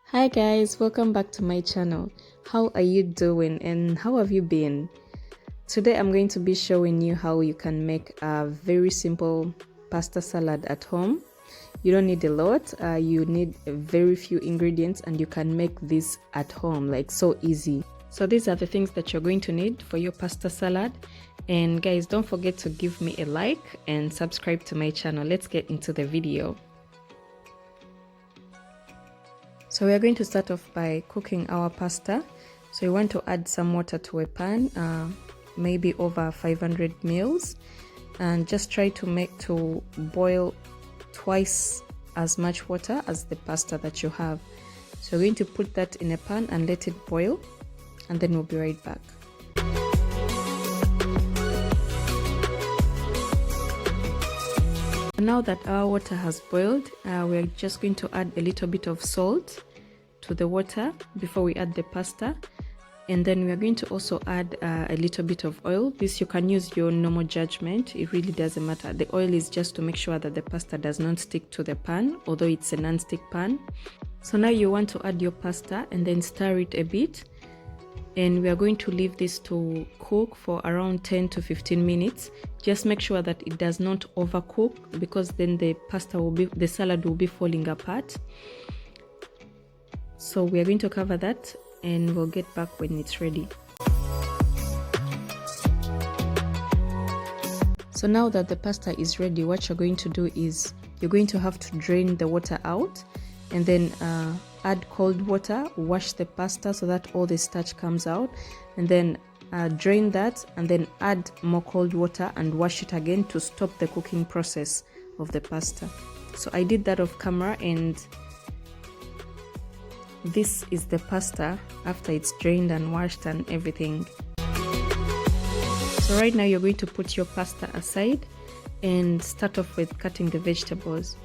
Hi guys, welcome back to my channel. How are you doing and how have you been? Today I'm going to be showing you how you can make a very simple pasta salad at home. You don't need a lot, you need very few ingredients and you can make this at home, like so easy. So these are the things that you're going to need for your pasta salad. And guys, don't forget to give me a like and subscribe to my channel. Let's get into the video. So we are going to start off by cooking our pasta. So you want to add some water to a pan, maybe over 500 ml, and just try to boil twice as much water as the pasta that you have. So we're going to put that in a pan and let it boil, and then we'll be right back. Now that our water has boiled, we're just going to add a little bit of salt to the water before we add the pasta, and then we are going to also add a little bit of oil. This you can use your normal judgment, it really doesn't matter. The oil is just to make sure that the pasta does not stick to the pan, although it's a non-stick pan. So now you want to add your pasta and then stir it a bit, and we are going to leave this to cook for around 10 to 15 minutes. Just make sure that it does not overcook, because then the salad will be falling apart. So we are going to cover that and we'll get back when it's ready. So now that the pasta is ready, what you're going to do is you're going to have to drain the water out, and then add cold water, wash the pasta so that all the starch comes out, and then drain that, and then add more cold water and wash it again to stop the cooking process of the pasta. So I did that off camera, and this is the pasta after it's drained and washed and everything. So right now you're going to put your pasta aside and start off with cutting the vegetables.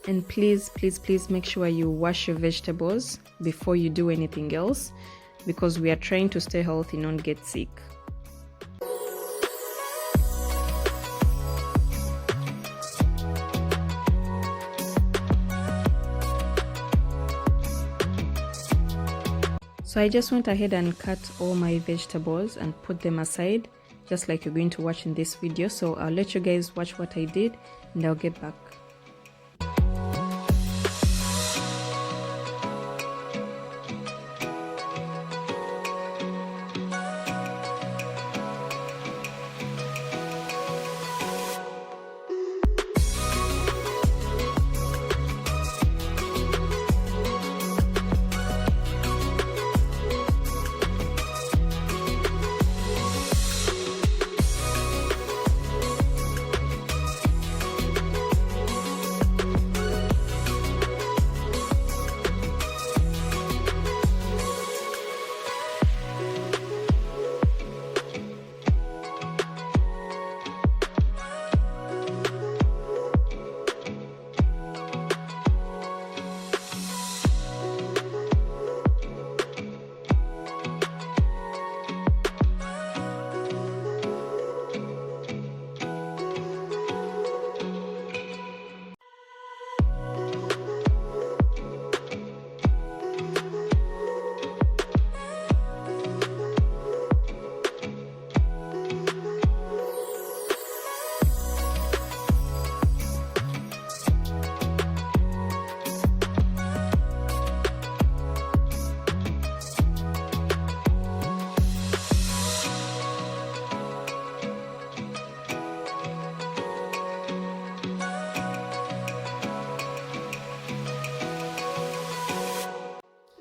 And please make sure you wash your vegetables before you do anything else, because we are trying to stay healthy, not get sick. So I just went ahead and cut all my vegetables and put them aside, just like you're going to watch in this video. So I'll let you guys watch what I did and I'll get back.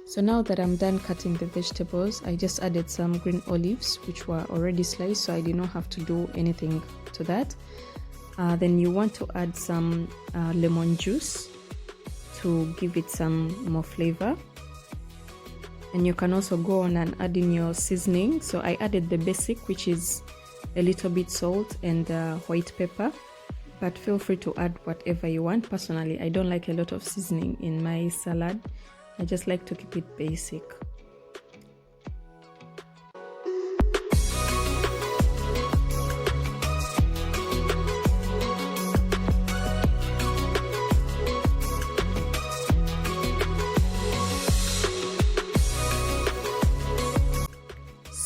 So now that I'm done cutting the vegetables, I just added some green olives which were already sliced, so I did not have to do anything to that. Then you want to add some lemon juice to give it some more flavor. And you can also go on and add in your seasoning. So I added the basic, which is a little bit salt and white pepper, but feel free to add whatever you want. Personally, I don't like a lot of seasoning in my salad. I just like to keep it basic.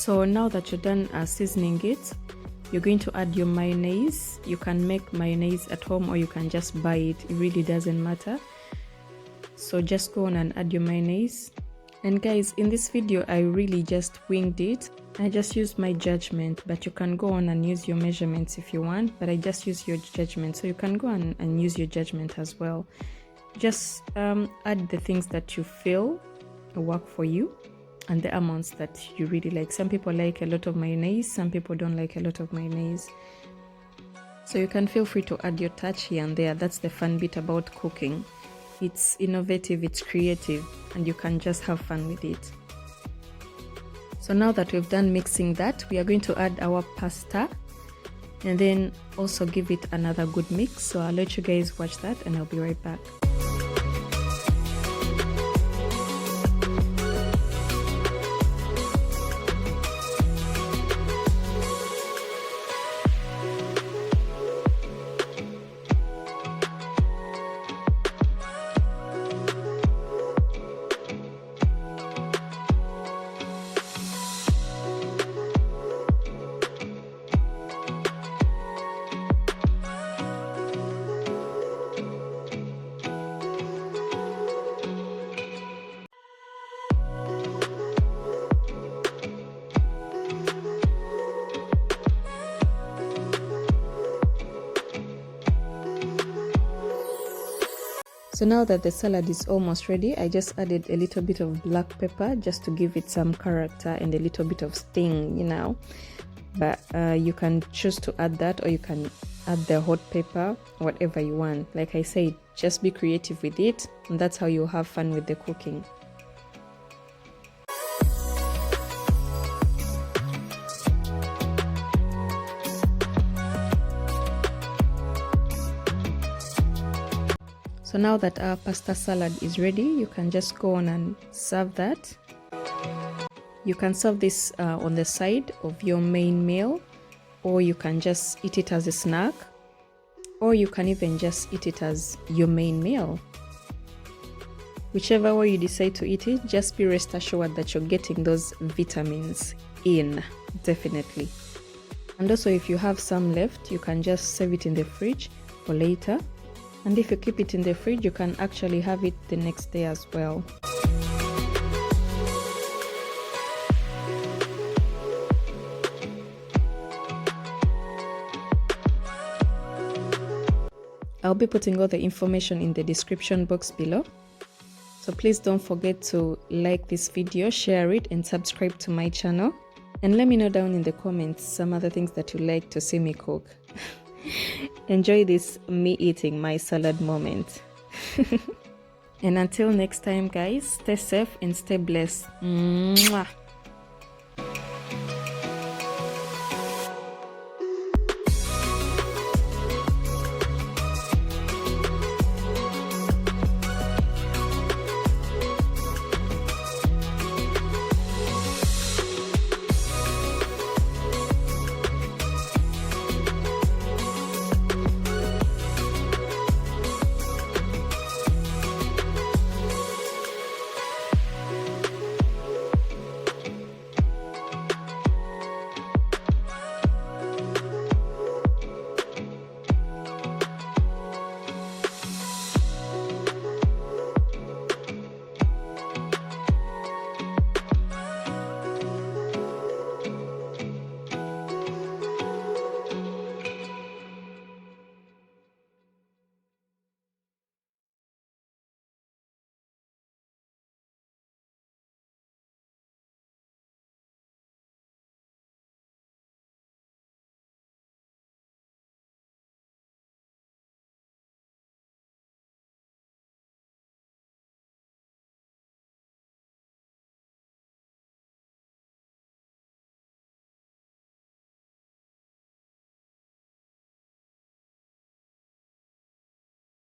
So now that you're done seasoning it, you're going to add your mayonnaise. You can make mayonnaise at home or you can just buy it. It really doesn't matter. So just go on and add your mayonnaise. And guys, in this video I really just winged it. I just used my judgment, but you can go on and use your measurements if you want, but I just use your judgment, so you can go on and use your judgment as well. Just add the things that you feel work for you and the amounts that you really like. Some people like a lot of mayonnaise, some people don't like a lot of mayonnaise. So you can feel free to add your touch here and there. That's the fun bit about cooking. It's innovative, it's creative, and you can just have fun with it. So now that we've done mixing that, we are going to add our pasta and then also give it another good mix. So I'll let you guys watch that and I'll be right back. So now that the salad is almost ready, I just added a little bit of black pepper just to give it some character and a little bit of sting, you know. But you can choose to add that, or you can add the hot pepper, whatever you want. Like I said, just be creative with it, and that's how you'll have fun with the cooking. So now that our pasta salad is ready, you can just go on and serve that. You can serve this on the side of your main meal, or you can just eat it as a snack, or you can even just eat it as your main meal. Whichever way you decide to eat it, just be rest assured that you're getting those vitamins in, definitely. And also, if you have some left, you can just save it in the fridge for later. And if you keep it in the fridge, you can actually have it the next day as well. I'll be putting all the information in the description box below. So please don't forget to like this video, share it, and subscribe to my channel. And let me know down in the comments some other things that you like to see me cook. Enjoy this me eating my salad moment. And until next time guys, stay safe and stay blessed. Mwah.